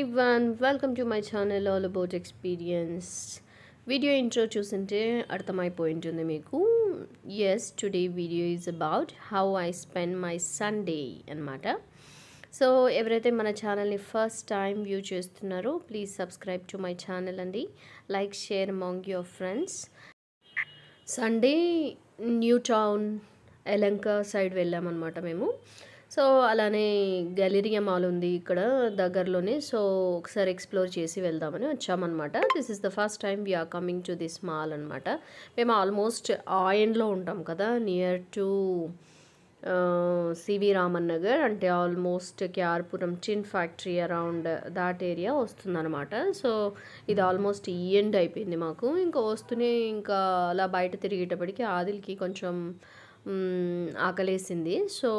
everyone, welcome to my channel all about experience. Video intro చూసింటే అర్థమైపోయింటుంది మీకు. Yes, today video is about how I spend my Sunday అన్నమాట. So ఎవరైతే మన ఛానల్ని first time view చేస్తున్నారో please subscribe to my channel అండి. Like share among your friends. Sunday new town ఎలంక side వెళ్ళామన్నమాట మేము. సో అలానే గెలేరియా మాల్ ఉంది ఇక్కడ దగ్గరలోనే. సో ఒకసారి ఎక్స్ప్లోర్ చేసి వెళ్దామని వచ్చామన్నమాట. This is the first time we are coming to this mall అనమాట. మేము ఆల్మోస్ట్ ఆయండ్లో ఉంటాం కదా, near to CV Raman Nagar, అంటే ఆల్మోస్ట్ క్యార్పురం చిన్ ఫ్యాక్టరీ అరౌండ్ దాట్ ఏరియా వస్తుందన్నమాట. సో ఇది ఆల్మోస్ట్ ఎండ్ అయిపోయింది మాకు. ఇంకా వస్తూనే ఇంకా అలా బయట తిరిగేటప్పటికి ఆదిల్కి కొంచెం ఆకలేసింది. So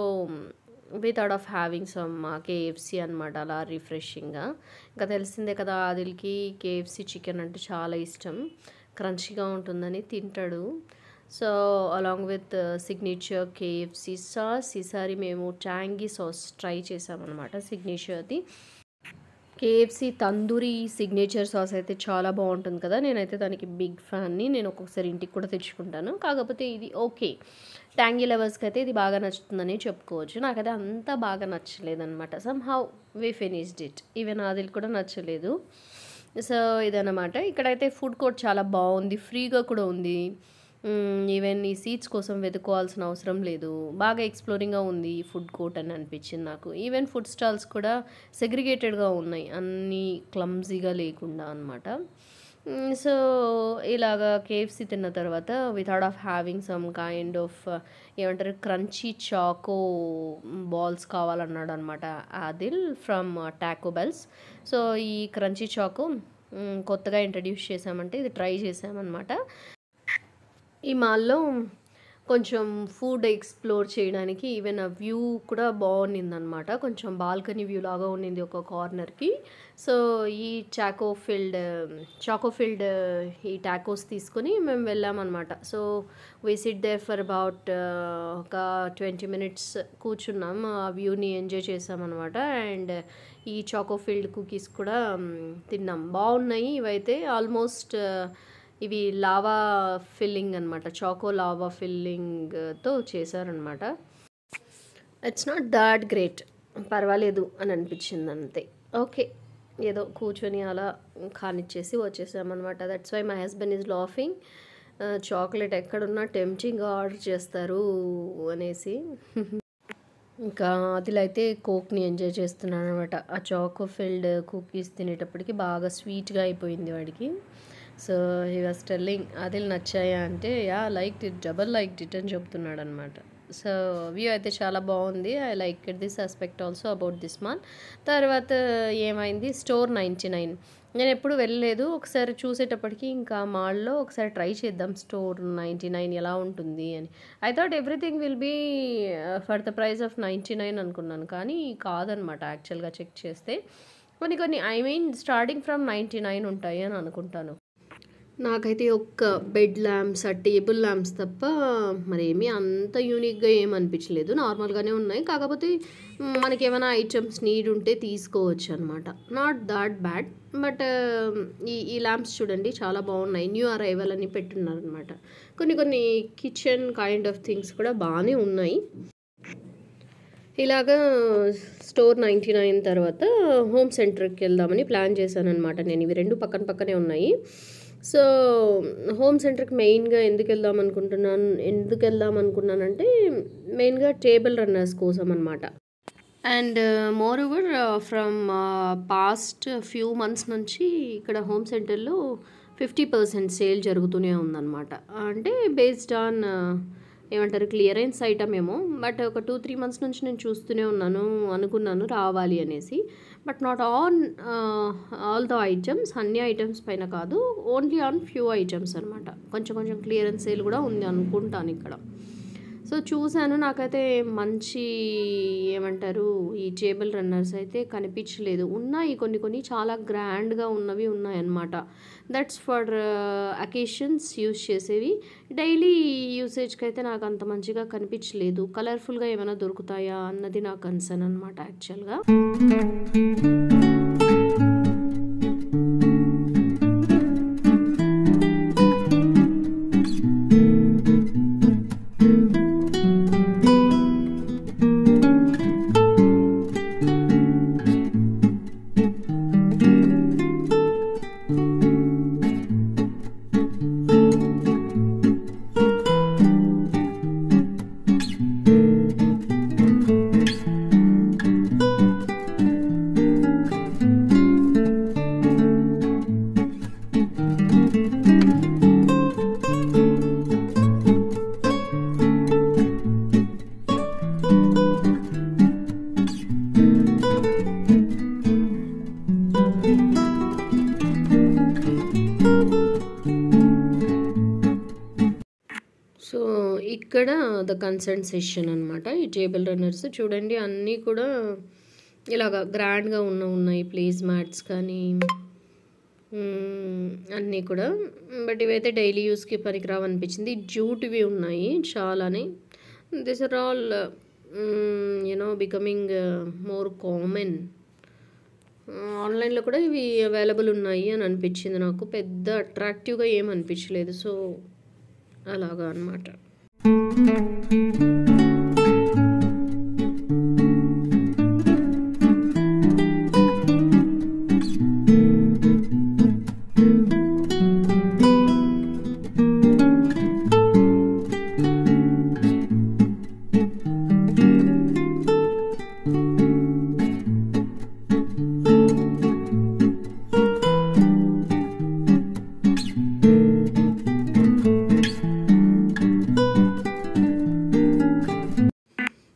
we thought of having some KFC అనమాట, అలా రిఫ్రెషింగ్గా. ఇంకా తెలిసిందే కదా ఆదిల్కి కేఎఫ్సి చికెన్ అంటే చాలా ఇష్టం, క్రంచీగా ఉంటుందని తింటాడు. So along with signature KFC sauce, ఈసారి మేము ట్యాంగీ సాస్ ట్రై చేసామన్నమాట సిగ్నేచర్ది. కేఎఫ్సి తందూరి సిగ్నేచర్ సాస్ అయితే చాలా బాగుంటుంది కదా, నేనైతే దానికి బిగ్ ఫ్యాన్ని. నేను ఒక్కొక్కసారి ఇంటికి కూడా తెచ్చుకుంటాను. కాకపోతే ఇది ఓకే, ట్యాంగీ లవర్స్కి అయితే ఇది బాగా నచ్చుతుందని చెప్పుకోవచ్చు. నాకైతే అంత బాగా నచ్చలేదన్నమాట. Somehow we finished it. Even Adil కూడా నచ్చలేదు. సో ఇదన్నమాట. ఇక్కడైతే ఫుడ్ కోర్ట్ చాలా బాగుంది, ఫ్రీగా కూడా ఉంది. ఈవెన్ ఈ సీట్స్ కోసం వెతుకోవాల్సిన అవసరం లేదు. బాగా ఎక్స్ప్లోరింగ్గా ఉంది ఈ ఫుడ్ కోర్ట్ అని అనిపించింది నాకు. ఈవెన్ ఫుడ్ స్టాల్స్ కూడా సెగ్రిగేటెడ్గా ఉన్నాయి, అన్నీ క్లమ్జీగా లేకుండా అనమాట. సో ఇలాగా కేఎఫ్సి తిన్న తర్వాత we thought of having some kind of ఏమంటారు క్రంచీ చాకో బాల్స్ కావాలన్నాడు అనమాట Adil from Taco Bells. So ఈ క్రంచీ చాకో కొత్తగా ఇంట్రడ్యూస్ చేసామంటే ఇది ట్రై చేసామన్నమాట. ఈ మాల్లో కొంచెం ఫుడ్ ఎక్స్ప్లోర్ చేయడానికి ఈవెన్ ఆ వ్యూ కూడా బాగుండిందనమాట. కొంచెం బాల్కనీ వ్యూ లాగా ఉండింది ఒక కార్నర్కి. సో ఈ చాకోఫిల్డ్ ఈ టాకోస్ తీసుకొని మేము వెళ్ళామన్నమాట. So we sit there for about ఒక 20 minutes కూర్చున్నాం, ఆ వ్యూని ఎంజాయ్ చేసామన్నమాట. అండ్ ఈ చాకోఫిల్డ్ కుకీస్ కూడా తిన్నాం, బాగున్నాయి. ఇవైతే ఆల్మోస్ట్ ఇవి లావా ఫిల్లింగ్ అనమాట, చాకో లావా ఫిల్లింగ్తో చేశారనమాట. ఇట్స్ నాట్ దాట్ గ్రేట్, పర్వాలేదు అని అనిపించింది అంతే. ఓకే, ఏదో కూర్చొని అలా కానిచ్చేసి వచ్చేసామన్నమాట. That's why my husband is laughing. Chocolate ఎక్కడున్నా టెంప్టింగ్గా ఆర్డర్ చేస్తారు అనేసి. ఇంకా అదిలైతే కోక్ని ఎంజాయ్ చేస్తున్నాను అనమాట. ఆ చాకో ఫిల్డ్ కుకీస్ తినేటప్పటికి బాగా స్వీట్గా అయిపోయింది వాడికి. So he was telling Adil నచ్చాయా అంటే yeah like it, double like it అని చెప్తున్నాడు అనమాట. సో వ్యూ అయితే చాలా బాగుంది. I like it this aspect also about this mall. తర్వాత ఏమైంది, స్టోర్ 99 నేను ఎప్పుడు వెళ్ళలేదు. ఒకసారి చూసేటప్పటికి ఇంకా మాల్లో ఒకసారి ట్రై చేద్దాం స్టోర్ 99 ఎలా ఉంటుంది అని. I thought everything will be for the price of 99 అనుకున్నాను, కానీ కాదనమాట. యాక్చువల్గా చెక్ చేస్తే కొన్ని ఐ మీన్ స్టార్టింగ్ ఫ్రమ్ 99 ఉంటాయి అని అనుకుంటాను. నాకైతే ఒక్క బెడ్ ల్యాంప్స్, ఆ టేబుల్ ల్యాంప్స్ తప్ప మరేమీ అంత యూనిక్గా ఏమనిపించలేదు, నార్మల్గానే ఉన్నాయి. కాకపోతే మనకి ఏమైనా ఐటమ్స్ నీడ్ ఉంటే తీసుకోవచ్చు అనమాట, నాట్ దాట్ బ్యాడ్. బట్ ఈ ల్యాంప్స్ చూడండి చాలా బాగున్నాయి, న్యూ అరైవల్ అని పెట్టున్నారనమాట. కొన్ని కిచెన్ కైండ్ ఆఫ్ థింగ్స్ కూడా బాగానే ఉన్నాయి. ఇలాగా స్టోర్ 99 తర్వాత హోమ్ సెంటర్కి వెళ్దామని ప్లాన్ చేశాను అనమాట నేను. ఇవి రెండు పక్కనే ఉన్నాయి. సో హోమ్ సెంటర్కి మెయిన్గా ఎందుకు వెళ్దాం అనుకున్నానంటే మెయిన్గా టేబుల్ రన్నర్స్ కోసం అనమాట. And more over from past few months నుంచి ఇక్కడ హోమ్ సెంటర్లో 50% సేల్ జరుగుతూనే ఉందన్నమాట. అంటే బేస్డ్ ఆన్ ఏమంటారు క్లియరెన్స్ ఐటమ్ ఏమో. బట్ ఒక 2-3 months నుంచి నేను చూస్తూనే అనుకున్నాను రావాలి అనేసి. But not all the items, అన్ని ఐటమ్స్ పైన కాదు, ఓన్లీ ఆన్ ఫ్యూ ఐటమ్స్ అనమాట. కొంచెం క్లియరెన్స్ సేల్ కూడా ఉంది అనుకుంటాను ఇక్కడ. సో చూశాను, నాకైతే మంచి ఏమంటారు ఈ టేబుల్ రన్నర్స్ అయితే కనిపించలేదు. ఉన్నాయి కొన్ని చాలా గ్రాండ్గా ఉన్నవి ఉన్నాయన్నమాట. దట్స్ ఫర్ అకేషన్స్ యూజ్ చేసేవి. డైలీ యూసేజ్కి అయితే నాకు అంత మంచిగా కనిపించలేదు. కలర్ఫుల్గా ఏమైనా దొరుకుతాయా అన్నది నా కన్సర్న్ అనమాట యాక్చువల్గా. ఇక్కడ ద కన్సర్న్ సెషన్ అనమాట. ఈ టేబుల్ రన్నర్స్ చూడండి అన్నీ కూడా ఇలాగా గ్రాండ్‌గా ఉన్నాయి. ప్లేస్ మ్యాట్స్ కానీ అన్నీ కూడా. బట్ ఇవైతే డైలీ యూస్‌కి పనికిరావనిపించింది. జూట్‌వి ఉన్నాయి చాలానే. This are all becoming more common. ఆన్‌లైన్‌లో కూడా ఇవి అవైలబుల్ ఉన్నాయి అని అనిపించింది నాకు. పెద్ద అట్రాక్టివ్‌గా ఏమి అనిపించలేదు. సో, అలాగా అనమాట.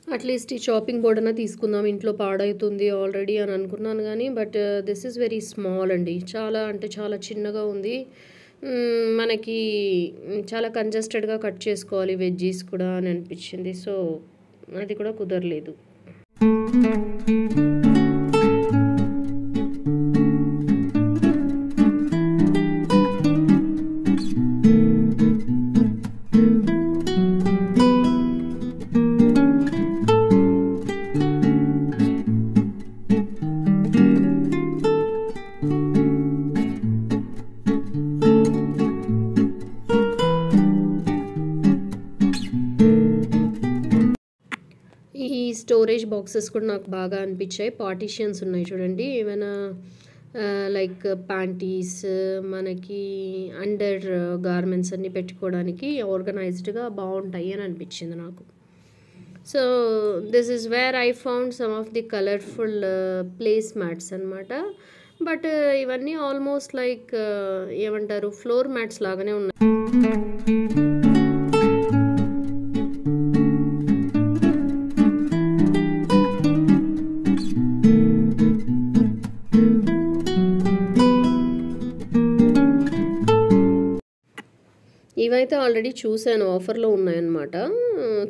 అట్లీస్ట్ ఈ చాపింగ్ బోర్డ్ అన్నా తీసుకుందాం, ఇంట్లో పాడవుతుంది ఆల్రెడీ అని అనుకున్నాను కానీ but this is very small అండి. చాలా అంటే చాలా చిన్నగా ఉంది. మనకి చాలా కంజెస్టెడ్గా కట్ చేసుకోవాలి వెజ్జీస్ కూడా అని అనిపించింది. సో అది కూడా కుదరలేదు. ఈ స్టోరేజ్ బాక్సెస్ కూడా నాకు బాగా అనిపించాయి. పార్టీషన్స్ ఉన్నాయి చూడండి. ఏమైనా లైక్ ప్యాంటీస్, మనకి అండర్ గార్మెంట్స్ అన్నీ పెట్టుకోవడానికి ఆర్గనైజ్డ్గా బాగుంటాయి అని అనిపించింది నాకు. So this is where I found some of the colourful place mats అనమాట. బట్ ఇవన్నీ ఆల్మోస్ట్ లైక్ ఏమంటారు, ఫ్లోర్ మ్యాట్స్ లాగానే ఉన్నాయి. ఇవైతే ఆల్రెడీ చూసాను, ఆఫర్లో ఉన్నాయన్నమాట.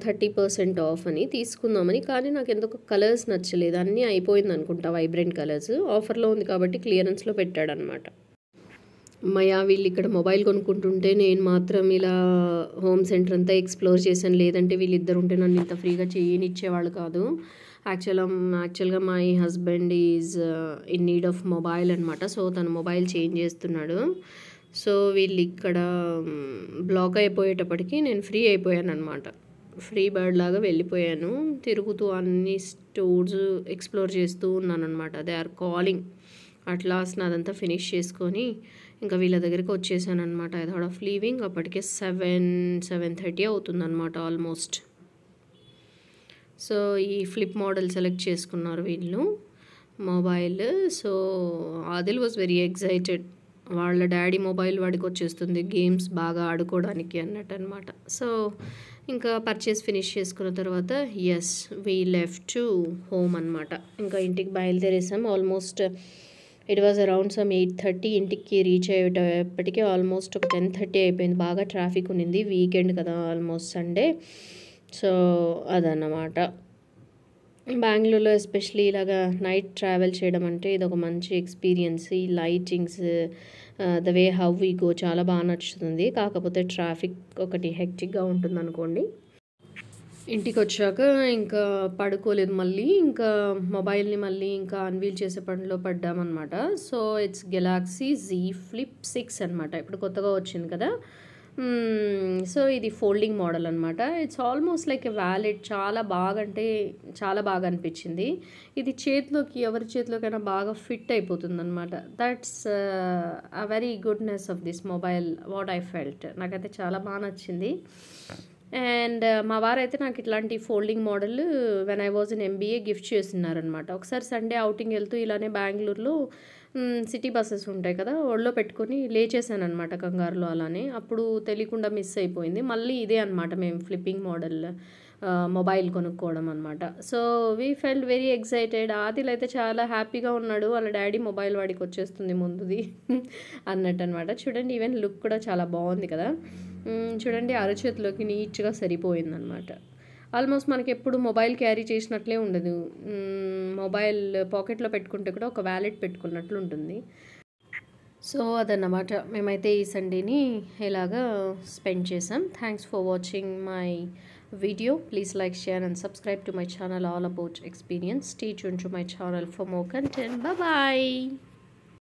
30% ఆఫ్ అని తీసుకుందామని. కానీ నాకు ఎందుకో కలర్స్ నచ్చలేదు. అన్నీ అయిపోయింది అనుకుంటా వైబ్రెంట్ కలర్స్. ఆఫర్లో ఉంది కాబట్టి క్లియరెన్స్లో పెట్టాడనమాట. మయా వీళ్ళు ఇక్కడ మొబైల్ కొనుక్కుంటుంటే నేను మాత్రం ఇలా హోమ్ సెంటర్ అంతా ఎక్స్ప్లోర్ చేశాను. లేదంటే వీళ్ళిద్దరు ఉంటే నన్ను ఇంత ఫ్రీగా చేయనిచ్చేవాళ్ళు కాదు. యాక్చువల్గా my husband is in need of mobile అనమాట. సో తను మొబైల్ చేంజ్ చేస్తున్నాడు. సో వీళ్ళు ఇక్కడ బ్లాక్ అయిపోయేటప్పటికి నేను ఫ్రీ అయిపోయాను అనమాట. ఫ్రీ బర్డ్ లాగా వెళ్ళిపోయాను. తిరుగుతూ అన్ని స్టోర్స్ ఎక్స్ప్లోర్ చేస్తూ ఉన్నాను అనమాట. They are calling. At last నాదంతా ఫినిష్ చేసుకొని ఇంకా వీళ్ళ దగ్గరికి వచ్చేసాను అనమాట. I thought of leaving. అప్పటికే 7:30 అవుతుందన్నమాట ఆల్మోస్ట్. సో ఈ ఫ్లిప్ మోడల్ సెలెక్ట్ చేసుకున్నారు వీళ్ళు mobile. So Adil was very excited. వాళ్ళ డాడీ మొబైల్ వాడికి వచ్చేస్తుంది గేమ్స్ బాగా ఆడుకోవడానికి అన్నట్టు అనమాట. సో ఇంకా పర్చేస్ ఫినిష్ చేసుకున్న తర్వాత as we left to home అనమాట. ఇంకా ఇంటికి బయలుదేరేసాం. Almost it was around some 8:30. ఇంటికి రీచ్ అయ్యేటప్పటికీ ఆల్మోస్ట్ ఒక 10:30 అయిపోయింది. బాగా ట్రాఫిక్ ఉన్నింది, వీకెండ్ కదా, ఆల్మోస్ట్ సండే. సో అదన్నమాట. బెంగళూరులో ఎస్పెషలీ ఇలాగా నైట్ ట్రావెల్ చేయడం అంటే ఇది ఒక మంచి ఎక్స్పీరియన్స్. ఈ lightings, the way how we go చాలా బాగా నచ్చుతుంది. కాకపోతే ట్రాఫిక్ ఒకటి హెక్టిక్గా ఉంటుంది అనుకోండి. ఇంటికి వచ్చాక ఇంకా పడుకోలేదు. మళ్ళీ ఇంకా మొబైల్ని మళ్ళీ ఇంకా అన్వీల్ చేసే పనిలో పడ్డామన్నమాట. So it's Galaxy Z Flip 6 అనమాట. ఇప్పుడు కొత్తగా వచ్చింది కదా. సో ఇది ఫోల్డింగ్ మోడల్ అనమాట. It's almost like a wallet. చాలా బాగా అంటే చాలా బాగా అనిపించింది. ఇది చేతిలోకి ఎవరి చేతిలోకైనా బాగా ఫిట్ అయిపోతుంది అనమాట. That's a very goodness of this mobile what I felt. నాకైతే చాలా బాగా నచ్చింది. అండ్ మా వారైతే నాకు ఇట్లాంటి folding model when I was in MBA gift చేస్తున్నారనమాట. ఒకసారి సండే అవుటింగ్ వెళ్తూ ఇలానే బెంగళూరులో సిటీ బస్సెస్ ఉంటాయి కదా! ఒళ్ళో పెట్టుకొని లేచేసాననమాట కంగారులో అలానే. అప్పుడు తెలియకుండా మిస్ అయిపోయింది. మళ్ళీ ఇదే అనమాట మేము ఫ్లిప్పింగ్ మోడల్ మొబైల్ కొనుక్కోవడం అనమాట. So, we felt very excited. Adil అయితే చాలా హ్యాపీగా ఉన్నాడు. వాళ్ళ డ్యాడీ మొబైల్ వాడికొచ్చేస్తుంది ముందుది అన్నట్టనమాట. చూడండి ఈవెన్ లుక్ కూడా చాలా బావుంది కదా! చూడండి అరచేతిలోకి నీట్‌గా సరిపోయిందనమాట. ఆల్మోస్ట్ మనకెప్పుడు మొబైల్ క్యారీ చేసినట్లే ఉండదు. మొబైల్ పాకెట్‌లో పెట్టుకుంటే కూడా ఒక వాలెట్ పెట్టుకున్నట్లు ఉంటుంది. సో, అదన్నమాట. మేమైతే ఈ సండేని ఇలాగా స్పెండ్ చేసాం. Thanks for watching my video. Please like, share and subscribe to my channel all about experience. Stay tuned to my channel for more content. Bye bye.